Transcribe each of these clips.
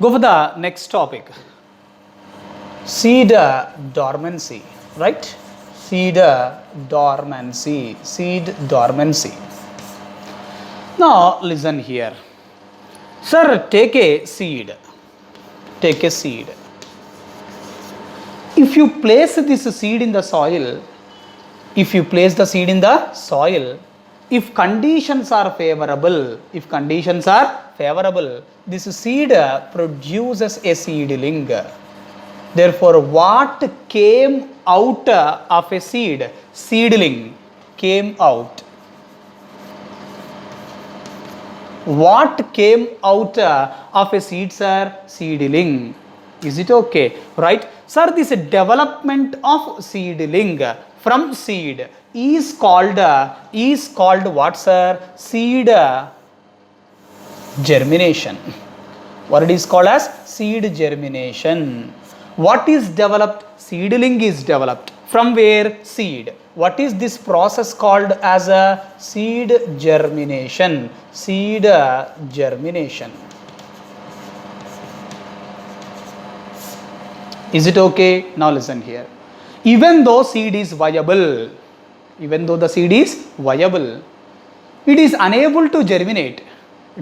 Go for the next topic. Seed dormancy, right? Seed dormancy. Seed dormancy. Now listen here. Sir, take a seed. Take a seed. If you place this seed in the soil, if you place the seed in the soil, if conditions are favorable, this seed produces a seedling. Therefore, what came out of a seed? Seedling came out. What came out of a seed, sir? Seedling. Is it okay? Right? Sir, this development of seedling from seed is called what, sir? Seed germination. What it is called as? Seed germination. What is developed? Seedling is developed. From where? Seed. What is this process called as a seed germination? Seed germination. Is it okay? Now listen here. Even though seed is viable, even though the seed is viable, it is unable to germinate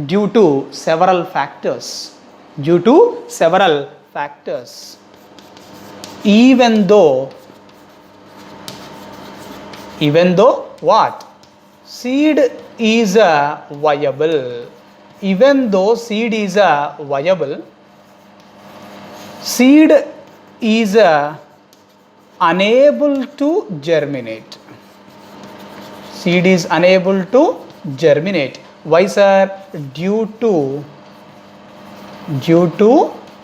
due to several factors. Due to several factors. Even though what? Seed is viable. Even though seed is viable, seed is unable to germinate. Seed is unable to germinate. Why, sir? Due to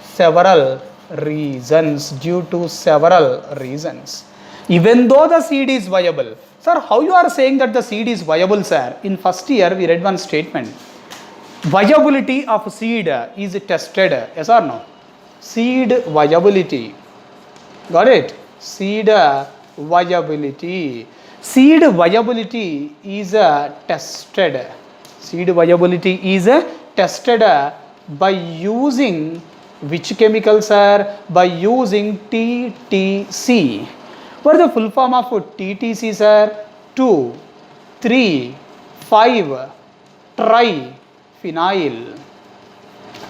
several reasons. Due to several reasons. Even though the seed is viable. Sir, how you are saying that the seed is viable, sir? In first year, we read one statement. Viability of seed is tested. Yes or no? Seed viability. Got it? Seed viability. Seed viability is tested. Seed viability is tested by using which chemicals, sir? By using TTC. What is the full form of TTC, sir? 2,3,5-triphenyl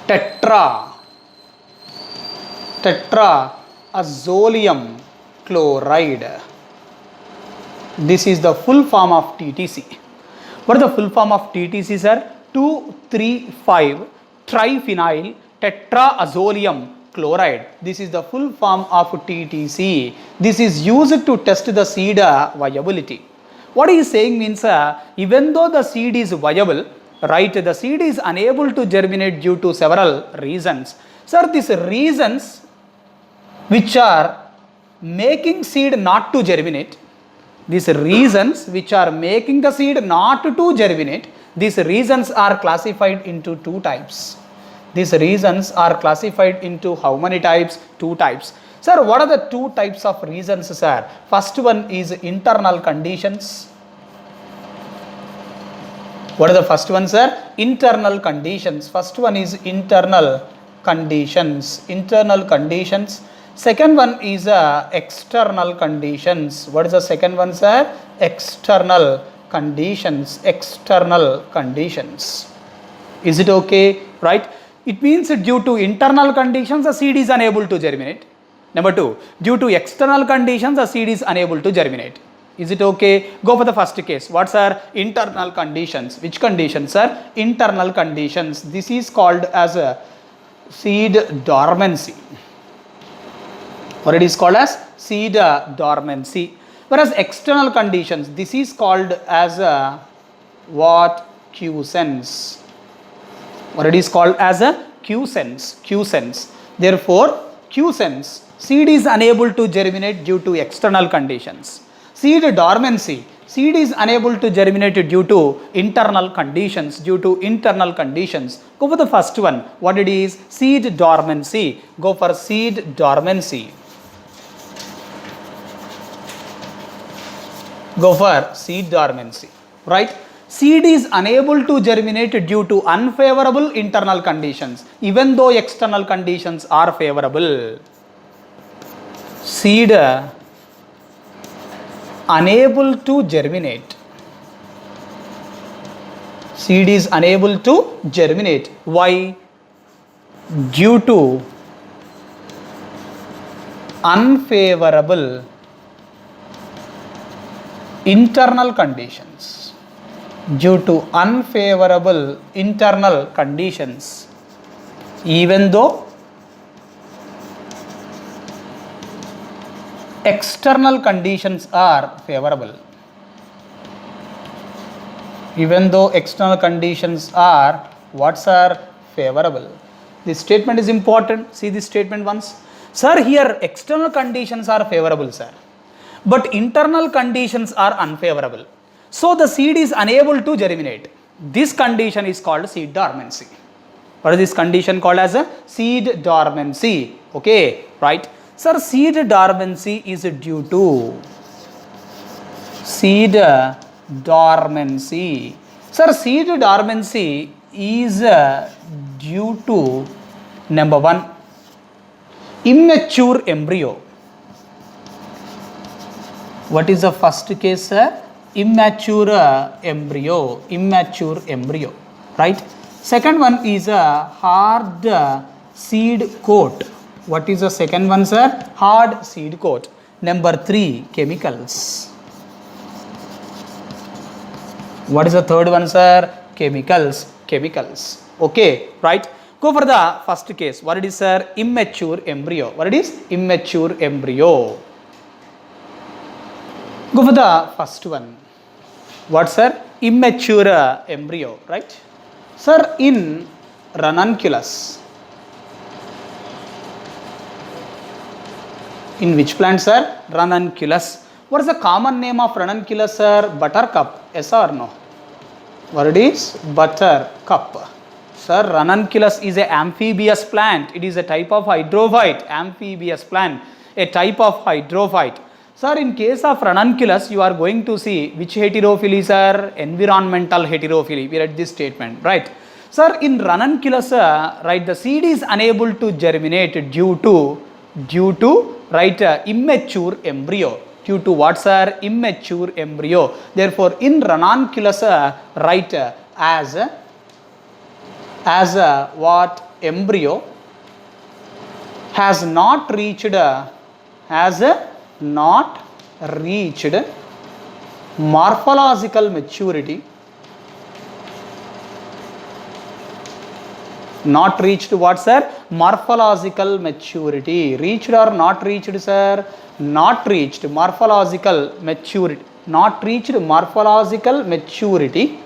tetraazolium chloride. This is the full form of TTC. What is the full form of TTC, sir? 2,3,5-triphenyl tetraazolium chloride. This is the full form of TTC. This is used to test the seed viability. What he is saying means, even though the seed is viable, right, the seed is unable to germinate due to several reasons. Sir, these reasons which are making seed not to germinate, these reasons which are making the seed not to germinate, these reasons are classified into two types. These reasons are classified into how many types? Two types. Sir, what are the two types of reasons, sir? First one is internal conditions. What are the first one, sir? Internal conditions. First one is internal conditions. Internal conditions. Second one is external conditions. What is the second one, sir? External conditions. External conditions. Is it okay? Right? It means due to internal conditions, the seed is unable to germinate. Number two, due to external conditions, the seed is unable to germinate. Is it okay? Go for the first case. What are internal conditions? Which conditions, sir? Internal conditions. This is called as a seed dormancy. What it is called as? Seed dormancy. Whereas external conditions, this is called as what? Quiescence. What it is called as a quiescence. Quiescence. Therefore, quiescence, seed is unable to germinate due to external conditions. Seed dormancy, seed is unable to germinate due to internal conditions. Due to internal conditions. Go for the first one. What it is? Seed dormancy. Go for seed dormancy. Go for seed dormancy. Right? Seed is unable to germinate due to unfavorable internal conditions, even though external conditions are favorable. Seed unable to germinate. Seed is unable to germinate. Why? Due to unfavorable internal conditions. Due to unfavorable internal conditions, even though external conditions are favorable. Even though external conditions are favorable. This statement is important. See this statement once. Sir, here external conditions are favorable, sir, but internal conditions are unfavorable. So the seed is unable to germinate. This condition is called seed dormancy. What is this condition called as a seed dormancy? Okay, right. Sir, seed dormancy is due to seed dormancy. Sir, seed dormancy is due to number 1, immature embryo. What is the first case, sir? Immature embryo. Immature embryo, right? Second one is a hard seed coat. What is the second one, sir? Hard seed coat. Number 3, chemicals. What is the third one, sir? Chemicals. Chemicals. Okay, right? Go for the first case. What it is, sir? Immature embryo. What it is? Immature embryo. Go for the first one. What, sir? Immature embryo, right? Sir, in ranunculus. In which plant, sir? Ranunculus. What is the common name of ranunculus, sir? Buttercup. Yes or no? What it is? Buttercup. Sir, ranunculus is an amphibious plant. It is a type of hydrophyte. Amphibious plant. A type of hydrophyte. Sir, in case of ranunculus, you are going to see which heterophily, sir? Environmental heterophily. We read this statement, right? Sir, in ranunculus, right, the seed is unable to germinate due to right, immature embryo. Due to what, sir? Immature embryo. Therefore, in ranunculus, right, as what embryo has not reached morphological maturity. Not reached what, sir? Morphological maturity. Reached or not reached, sir? Not reached morphological maturity. Not reached morphological maturity.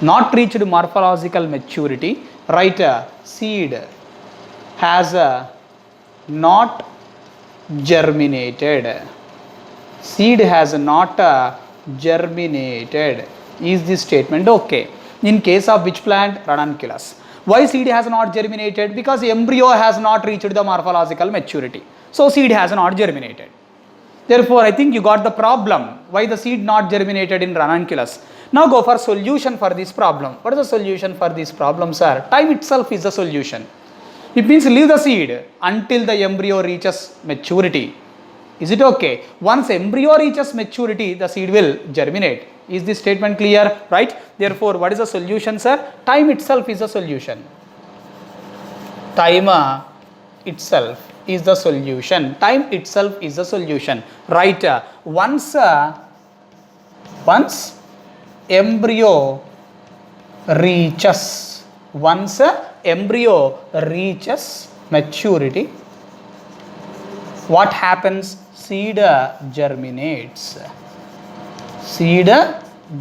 Not reached morphological maturity. Right, seed has not germinated. Seed has not germinated. Is this statement okay? In case of which plant? Ranunculus. Why seed has not germinated? Because embryo has not reached the morphological maturity. So seed has not germinated. Therefore, I think you got the problem. Why the seed not germinated in ranunculus? Now go for solution for this problem. What is the solution for this problem, sir? Time itself is the solution. It means leave the seed until the embryo reaches maturity. Is it okay? Once embryo reaches maturity, the seed will germinate. Is this statement clear? Right? Therefore, what is the solution, sir? Time itself is the solution. Time itself is the solution. Time itself is the solution. Right? Once embryo reaches maturity, what happens? Seed germinates. Seed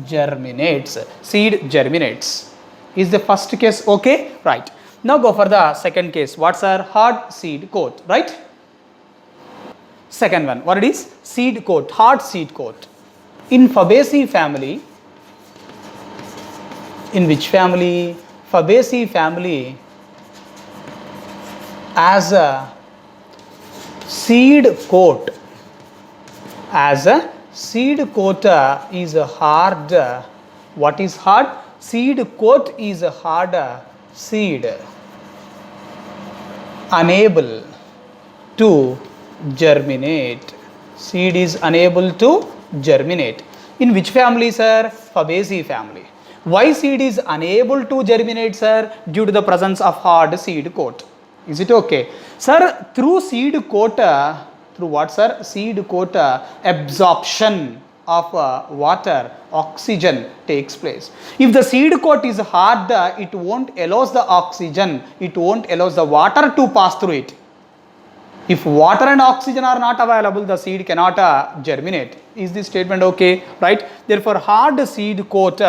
germinates. Seed germinates. Is the first case okay? Right. Now go for the second case. What's our hard seed coat? Right? Second one. What it is? Seed coat. Hard seed coat. In Fabaceae family. In which family? Fabaceae family. As a seed coat. As a Seed coat is hard. What is hard? Seed coat is hard. Seed unable to germinate. Seed is unable to germinate. In which family, sir? Fabaceae family. Why seed is unable to germinate, sir? Due to the presence of hard seed coat. Is it okay? Sir, through seed coat, through what, sir? Seed coat absorption of water, oxygen takes place. If the seed coat is hard, it won't allow the oxygen, it won't allow the water to pass through it. If water and oxygen are not available, the seed cannot germinate. Is this statement okay? Right? Therefore, hard seed coat,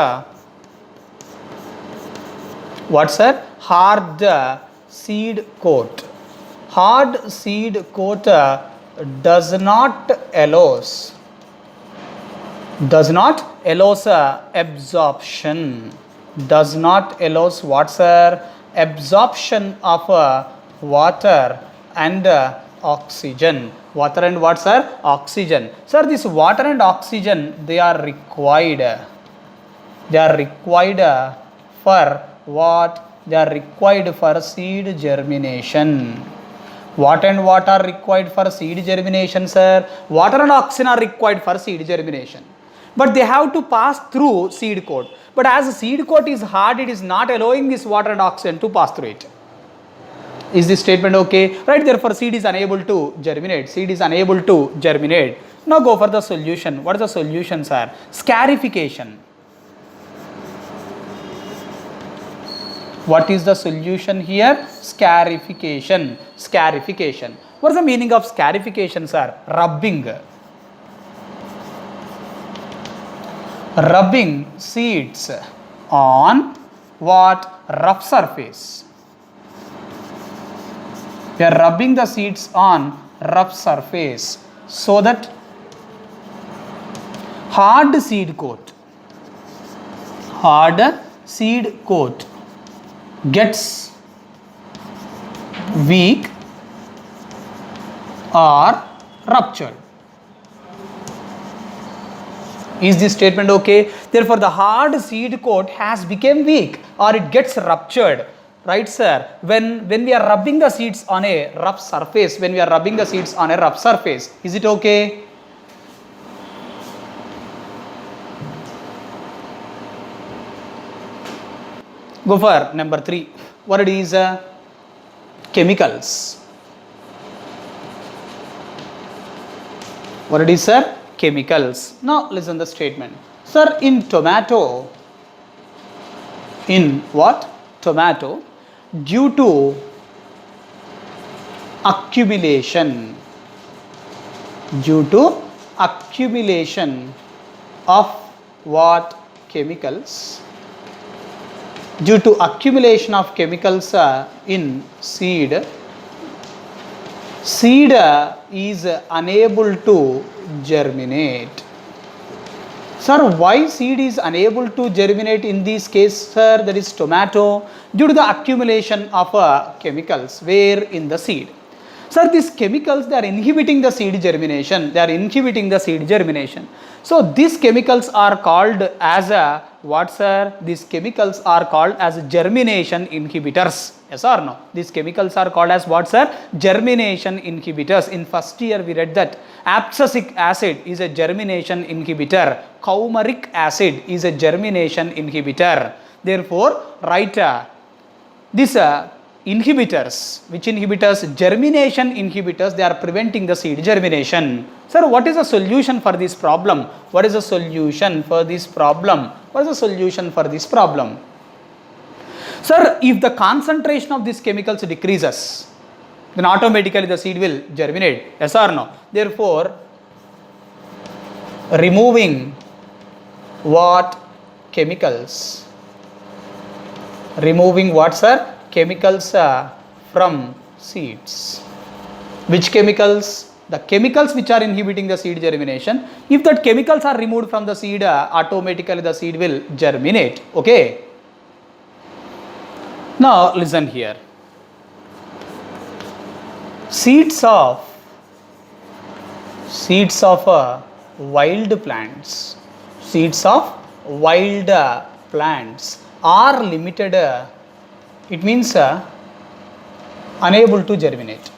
what, sir? Hard seed coat. Hard seed coat does not allows absorption. Does not allows what, sir? Absorption of water and oxygen. Water and what, sir? Oxygen. Sir, this water and oxygen, they are required. They are required for what? They are required for seed germination. What and what are required for seed germination, sir? Water and oxygen are required for seed germination. But they have to pass through seed coat. But as the seed coat is hard, it is not allowing this water and oxygen to pass through it. Is this statement okay? Right, therefore seed is unable to germinate. Seed is unable to germinate. Now go for the solution. What is the solution, sir? Scarification. What is the solution here? Scarification. Scarification. What is the meaning of scarification, sir? Rubbing. Rubbing seeds on what? Rough surface. We are rubbing the seeds on rough surface so that hard seed coat gets weak or ruptured. Is this statement okay? Therefore, the hard seed coat has become weak or it gets ruptured. Right, sir? When we are rubbing the seeds on a rough surface, is it okay? Go for number 3. What it is? Chemicals. What it is, sir? Chemicals. Now listen the statement. Sir, in tomato, in what? Tomato, due to accumulation of what? Chemicals. Due to accumulation of chemicals in seed is unable to germinate. Sir, why seed is unable to germinate in this case, sir? That is tomato, due to the accumulation of chemicals where in the seed. Sir, these chemicals, they are inhibiting the seed germination. So these chemicals are called as what, sir? These chemicals are called as germination inhibitors. Yes or no? These chemicals are called as what, sir? Germination inhibitors. In first year we read that abscisic acid is a germination inhibitor. Coumaric acid is a germination inhibitor. Therefore, write these inhibitors. Which inhibitors? Germination inhibitors. They are preventing the seed germination. Sir, what is the solution for this problem? Sir, if the concentration of these chemicals decreases, then automatically the seed will germinate. Yes or no? Therefore, removing what? Chemicals. Removing what, sir? Chemicals from seeds. Which chemicals? The chemicals which are inhibiting the seed germination. If that chemicals are removed from the seed, automatically the seed will germinate. Okay. Now listen here. Seeds of wild plants. Seeds of wild plants are limited. It means unable to germinate.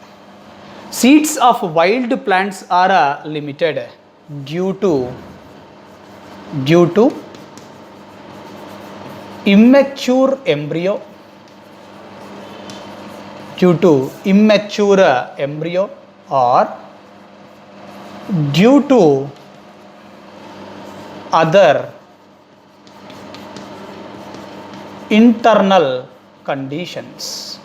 Seeds of wild plants are limited due to immature embryo, or due to other internal conditions.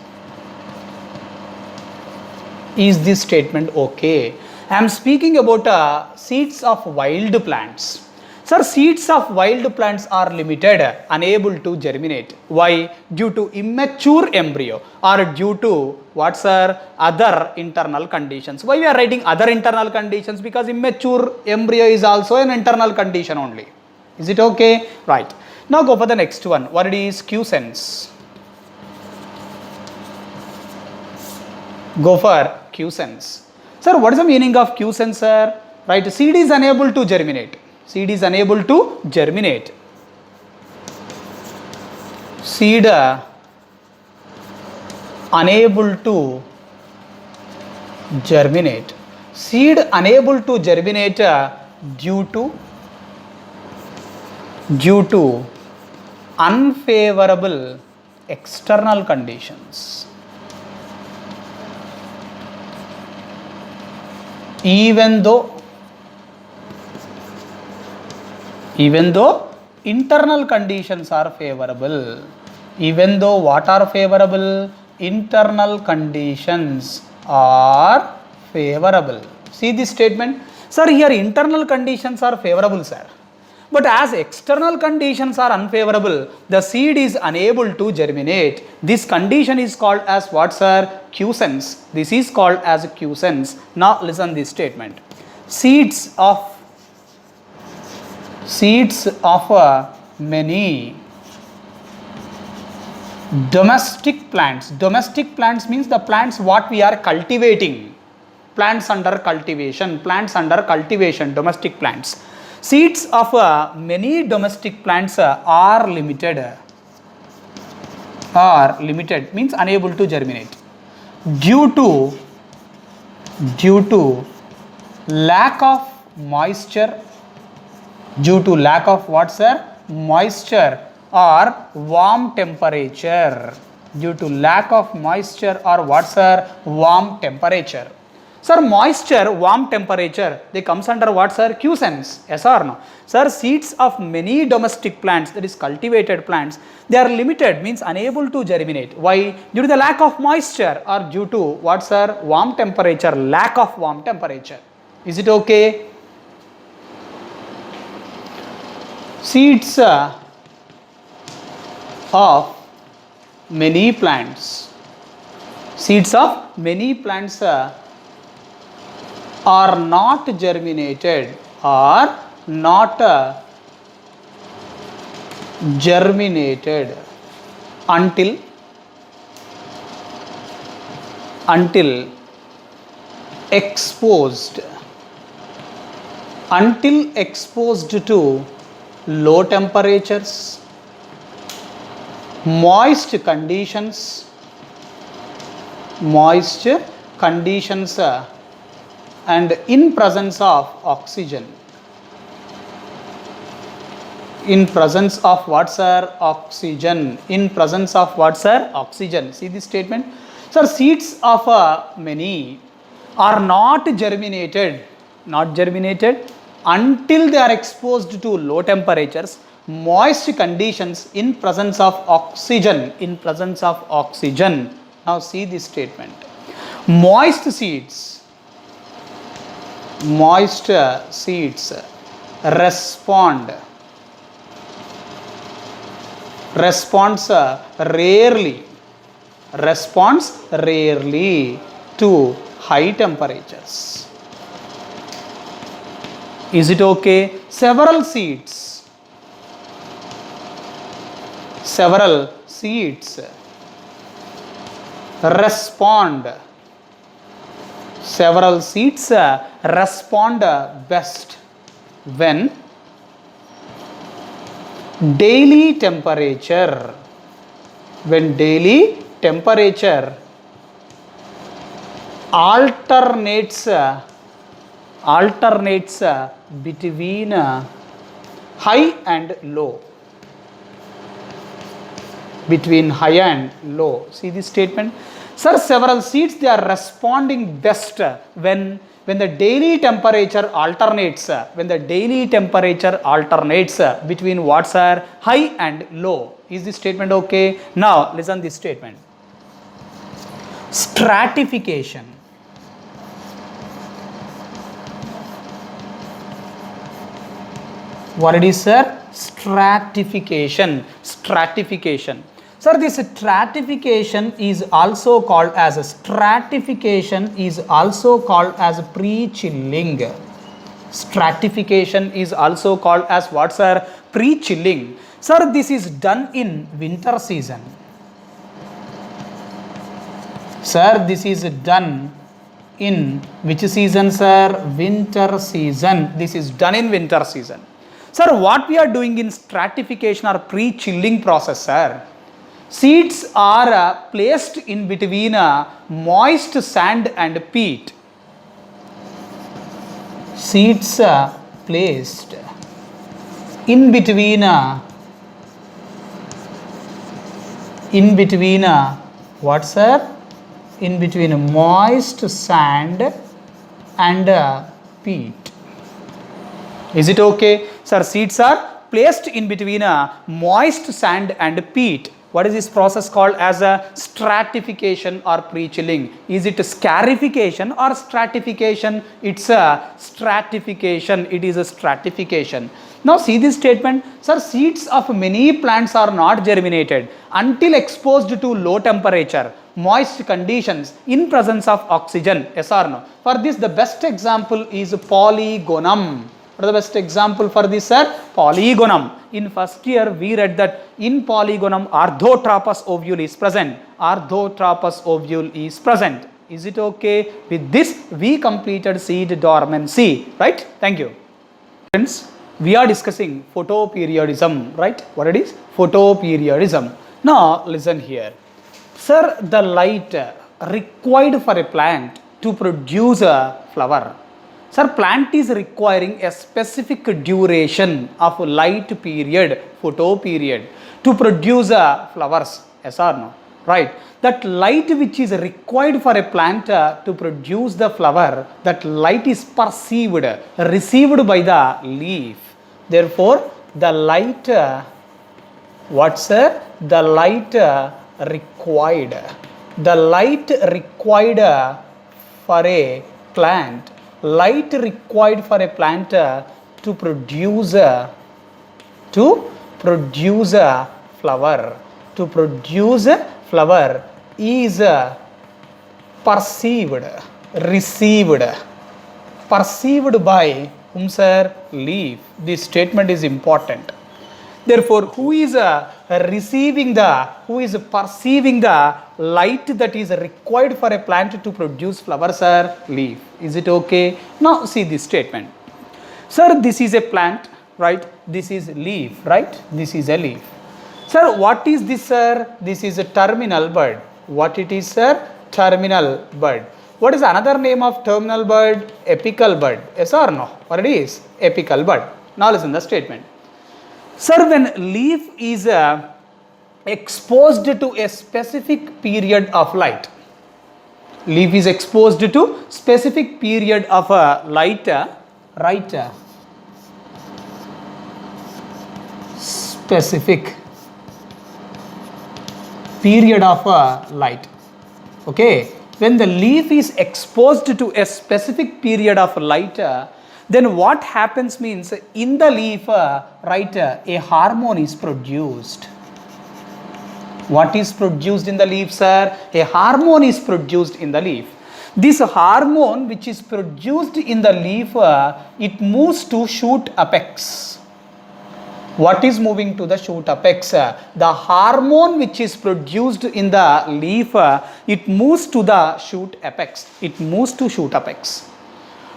Is this statement okay? I am speaking about seeds of wild plants. Sir, seeds of wild plants are limited, unable to germinate. Why? Due to immature embryo, or due to what, sir? Other internal conditions. Why we are writing other internal conditions? Because immature embryo is also an internal condition only. Is it okay? Right. Now go for the next one. What it is? Quiescence. Go for quiescence. Sir, what is the meaning of quiescence, sir? Right, seed is unable to germinate. Seed is unable to germinate. Seed unable to germinate. Seed unable to germinate due to unfavorable external conditions. Even though internal conditions are favorable, even though what are favorable? Internal conditions are favorable. See this statement? Sir, here internal conditions are favorable, sir. But as external conditions are unfavorable, the seed is unable to germinate. This condition is called as what, sir? Quiescence. This is called as quiescence. Now listen this statement. Seeds of many domestic plants. Domestic plants means the plants what we are cultivating. Plants under cultivation. Domestic plants. Seeds of many domestic plants are limited. Means unable to germinate due to lack of moisture. Due to lack of what, sir? Moisture or warm temperature. Due to lack of moisture or what, sir? Warm temperature. Sir, moisture, warm temperature, they comes under what, sir? Quiescence. Yes or no? Sir, seeds of many domestic plants, that is cultivated plants, they are limited, means unable to germinate. Why? Due to the lack of moisture or due to what, sir? Warm temperature, lack of warm temperature. Is it okay? Seeds of many plants. Seeds of many plants are not germinated until exposed to low temperatures, moist conditions and in presence of oxygen. In presence of what, sir? Oxygen. In presence of what, sir? Oxygen. See this statement? Sir, seeds of many are not germinated until they are exposed to low temperatures, moist conditions, in presence of oxygen. Now see this statement. Moist seeds responds rarely to high temperatures. Is it okay? Several seeds respond best when daily temperature, when daily temperature alternates between high and low, between high and low. See this statement, sir. Several seeds, they are responding best when the daily temperature alternates, when the daily temperature alternates between what, sir? High and low. Is this statement okay? Now listen this statement. Stratification. What it is, sir? Stratification. Stratification. Sir, this stratification is also called as pre-chilling. Stratification is also called as what, sir? Pre-chilling. Sir, this is done in winter season. Sir, this is done in which season, sir? Winter season. This is done in winter season. Sir, what we are doing in stratification or pre-chilling process, sir? Seeds are placed in between moist sand and peat. Seeds are placed in between what, sir? In between moist sand and peat. Is it okay? Sir, seeds are placed in between moist sand and peat. What is this process called as a stratification or pre-chilling? Is it scarification or stratification? It's a stratification. It is a stratification. Now see this statement. Sir, seeds of many plants are not germinated until exposed to low temperature, moist conditions in presence of oxygen. Yes or no? For this, the best example is Polygonum. What is the best example for this, sir? Polygonum. In first year, we read that in Polygonum, Arthotropous ovule is present. Arthotropous ovule is present. Is it okay? With this, we completed seed dormancy. Right? Thank you. Friends, we are discussing photoperiodism. Right? What it is? Photoperiodism. Now, listen here. Sir, the light required for a plant to produce a flower. Sir, plant is requiring a specific duration of light period, photoperiod, to produce flowers. Yes or no? Right. That light which is required for a plant to produce the flower, that light is perceived, received by the leaf. Therefore, the light, what, sir? The light required. The light required for a plant. Light required for a plant to produce a flower. To produce a flower is perceived, received. Perceived by whom, sir? Leaf. This statement is important. Therefore, who is perceiving the light that is required for a plant to produce flowers, sir? Leaf. Is it okay? Now see this statement. Sir, this is a plant, right? This is leaf, right? This is a leaf. Sir, what is this, sir? This is a terminal bud. What it is, sir? Terminal bud. What is another name of terminal bud? Apical bud. Yes or no? What it is? Apical bud. Now listen the statement. Sir, when leaf is exposed to a specific period of light, leaf is exposed to specific period of light, right? Specific period of light. Okay, when the leaf is exposed to a specific period of light, then what happens means in the leaf, right, a hormone is produced. What is produced in the leaf, sir? A hormone is produced in the leaf. This hormone which is produced in the leaf, it moves to shoot apex. What is moving to the shoot apex? The hormone which is produced in the leaf, it moves to the shoot apex. It moves to shoot apex.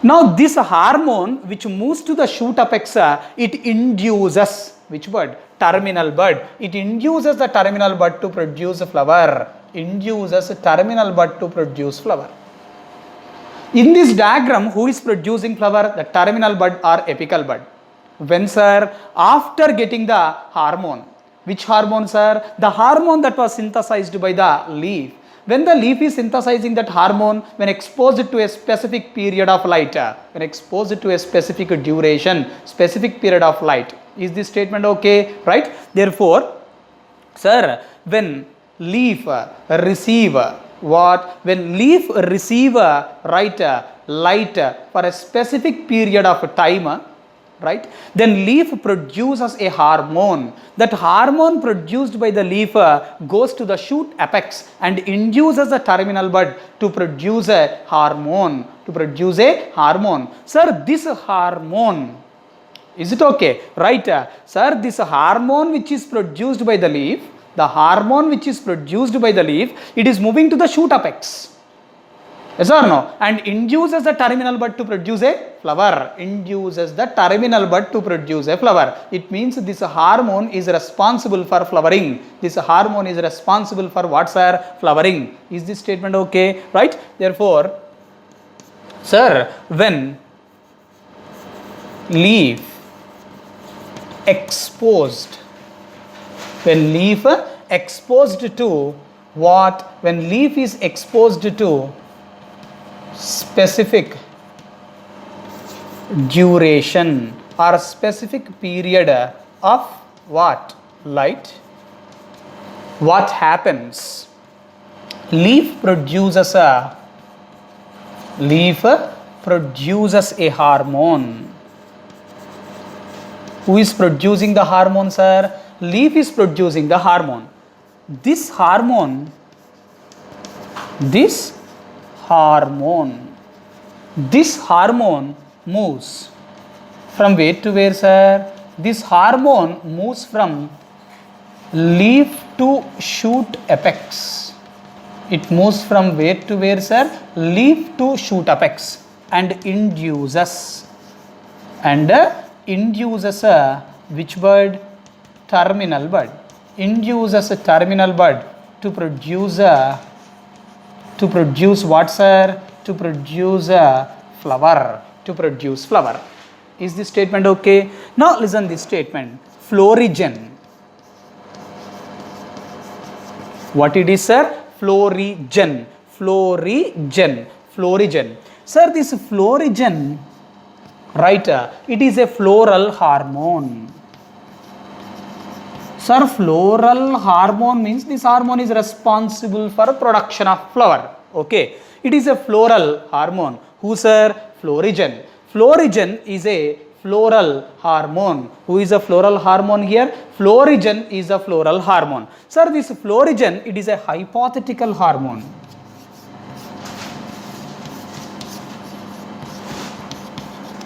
Now this hormone which moves to the shoot apex, it induces which bud? Terminal bud. It induces the terminal bud to produce a flower. Induces terminal bud to produce flower. In this diagram, who is producing flower? The terminal bud or apical bud. When sir? After getting the hormone. Which hormone sir? The hormone that was synthesized by the leaf. When the leaf is synthesizing that hormone, when exposed to a specific period of light, when exposed to a specific duration, specific period of light. Is this statement okay? Right? Therefore, sir, when leaf receive what? When leaf receive right light for a specific period of time, right, then leaf produces a hormone. That hormone produced by the leaf goes to the shoot apex and induces the terminal bud to produce a hormone. Sir, this hormone, is it okay? Right, sir, this hormone which is produced by the leaf, it is moving to the shoot apex. Yes or no? And induces the terminal bud to produce a flower. It means this hormone is responsible for flowering. What sir? Flowering. Is this statement okay? Right? Therefore, sir, when leaf exposed to what? When leaf is exposed to specific duration or specific period of what? Light. What happens? Leaf produces a hormone. Who is producing the hormone, sir? Leaf is producing the hormone. This hormone moves from where to where, sir? This hormone moves from leaf to shoot apex. It moves from where to where, sir? Leaf to shoot apex and induces which bud? Terminal bud. Induces a terminal bud to produce what, sir? To produce a flower. Is this statement okay? Now listen this statement. Florigen. What it is, sir? Florigen. Sir, this florigen, right, it is a floral hormone. Sir, floral hormone means this hormone is responsible for production of flower. Okay. It is a floral hormone. Who, sir? Florigen. Florigen is a floral hormone. Who is a floral hormone here? Florigen is a floral hormone. Sir, this florigen, it is a hypothetical hormone.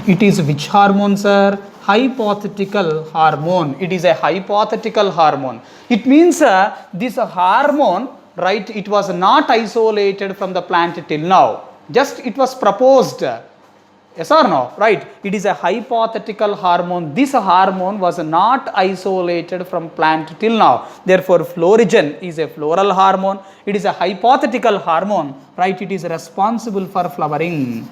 It is which hormone, sir? Hypothetical hormone. It is a hypothetical hormone. It means this hormone, right, it was not isolated from the plant till now. Just it was proposed. Yes or no? Right. It is a hypothetical hormone. This hormone was not isolated from plant till now. Therefore, florigen is a floral hormone. It is a hypothetical hormone. Right. It is responsible for flowering.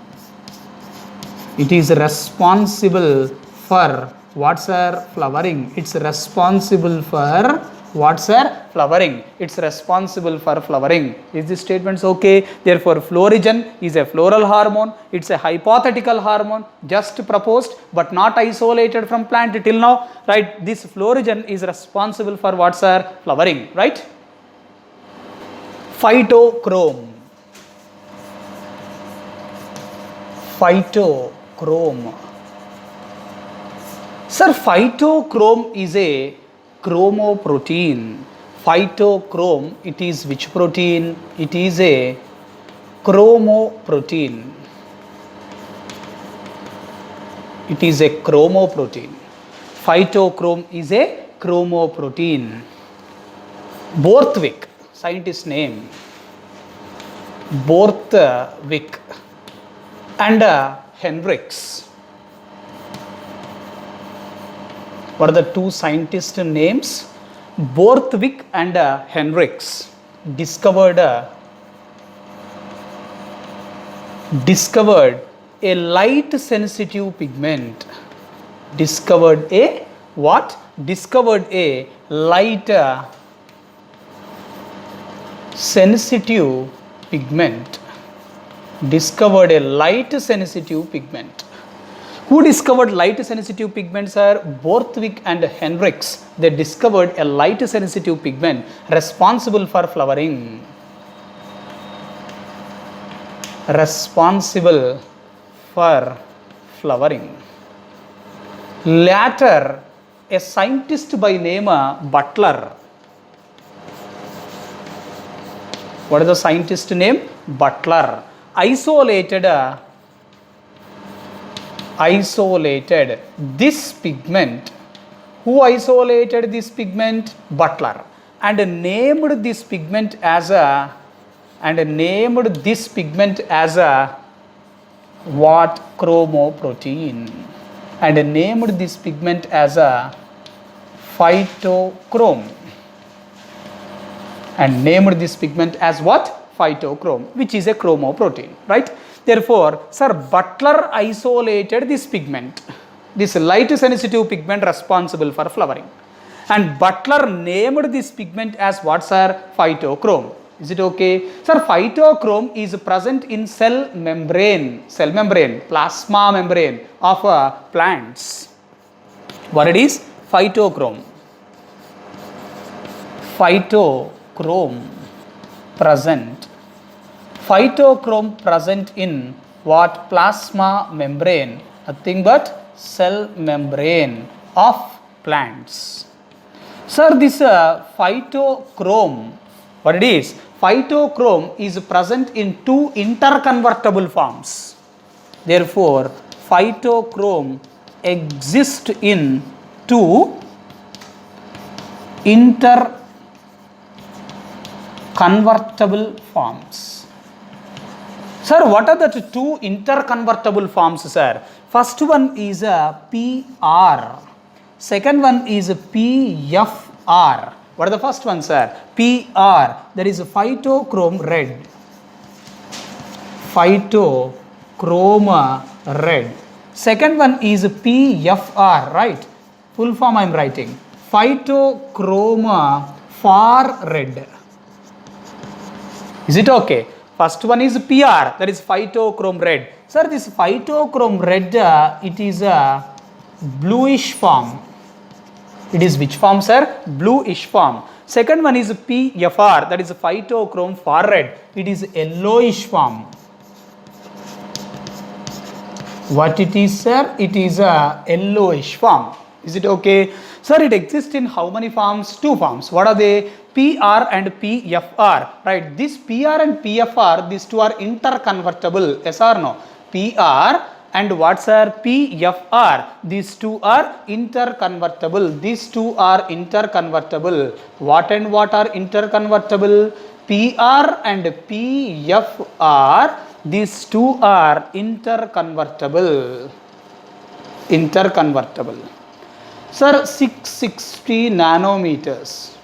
It is responsible for what, sir? Flowering. It's responsible for what, sir? Flowering. It's responsible for flowering. Is this statement okay? Therefore, florigen is a floral hormone. It's a hypothetical hormone, just proposed but not isolated from plant till now. Right? This florigen is responsible for what, sir? Flowering. Right? Phytochrome. Sir, phytochrome is a chromoprotein. Phytochrome, it is which protein? It is a chromoprotein. Phytochrome is a chromoprotein. Borthwick, scientist name. Borthwick. and Hendrix. What are the two scientist names? Borthwick and Hendrix discovered a light sensitive pigment. Discovered a what? Discovered a light sensitive pigment. Discovered a light sensitive pigment. Who discovered light sensitive pigments are Borthwick and Hendrix. They discovered a light sensitive pigment responsible for flowering. Responsible for flowering. Later, a scientist by name Butler. What is the scientist name? Butler. Isolated this pigment. Who isolated this pigment? Butler. And named this pigment as a what? Chromoprotein. And named this pigment as a phytochrome. And named this pigment as what? Phytochrome, which is a chromoprotein, right? Therefore, Sir Butler isolated this pigment, this light sensitive pigment responsible for flowering. And Butler named this pigment as what, sir? Phytochrome. Is it okay? Sir, phytochrome is present in cell membrane, plasma membrane of plants. What it is? Phytochrome. Phytochrome present. Phytochrome present in what? Plasma membrane, nothing but cell membrane of plants. Sir, this phytochrome, what it is? Phytochrome is present in two interconvertible forms. Therefore, phytochrome exists in two interconvertible forms. Sir, what are the two interconvertible forms, sir? First one is PR. Second one is PFR. What are the first one, sir? PR, that is phytochrome red. Phytochrome red. Second one is PFR, right? Full form I am writing. Phytochrome far red. Is it okay? First one is PR, that is phytochrome red. Sir, this phytochrome red, it is a bluish form. It is which form, sir? Bluish form. Second one is PFR, that is phytochrome far red. It is yellowish form. What it is, sir? It is a yellowish form. Is it okay? Sir, it exists in how many forms? Two forms. What are they? PR and PFR. Right. This PR and PFR, these two are interconvertible. Yes or no? PR and what's our PFR? These two are interconvertible. These two are interconvertible. What and what are interconvertible? PR and PFR. These two are interconvertible. Sir, 660 nanometers,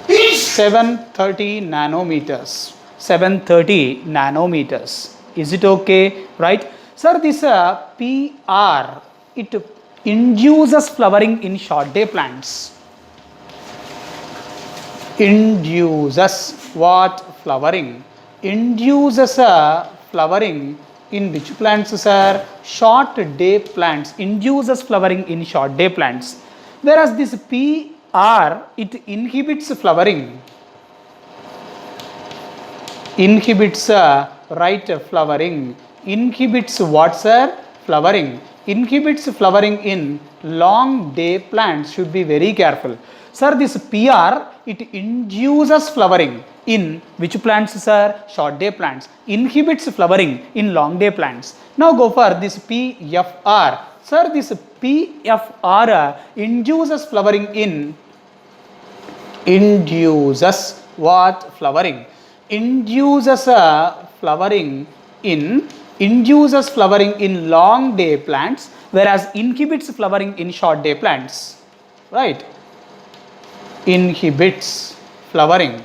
730 nanometers, 730 nanometers. Is it okay? Right? Sir, this PR, it induces flowering in short day plants. Induces what? Flowering. Induces flowering in which plants, sir? Short day plants. Induces flowering in short day plants. Whereas this PR, it inhibits flowering. Inhibits flowering. Inhibits what, sir? Flowering. Inhibits flowering in long day plants. Should be very careful. Sir, this PR, it induces flowering in which plants, sir? Short day plants. Inhibits flowering in long day plants. Now go for this PFR. Sir, this PFR induces flowering in, induces what? Flowering. Induces flowering in induces flowering in long day plants, whereas inhibits flowering in short day plants. Right? Inhibits flowering.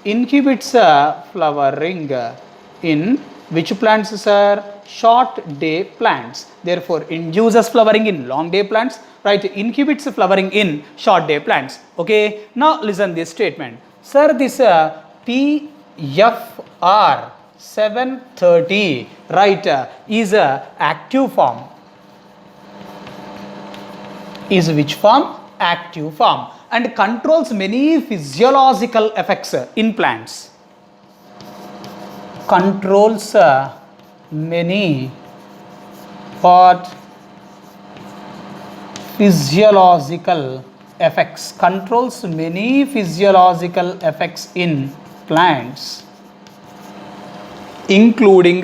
Inhibits flowering in which plants, sir? Short day plants. Therefore, induces flowering in long day plants. Right? Inhibits flowering in short day plants. Okay. Now listen this statement. Sir, this PFR 730, right, is a active form. Is which form? Active form, and controls many physiological effects in plants. Controls many what? Physiological effects. Controls many physiological effects in plants, including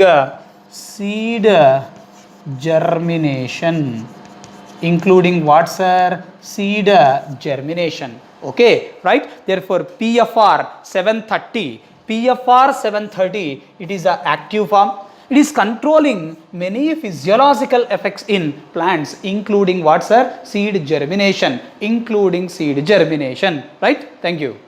seed germination. Including what, sir? Seed germination. Okay, right? Therefore, PFR 730, it is an active form. It is controlling many physiological effects in plants, including what, sir? Seed germination. Including seed germination. Right? Thank you.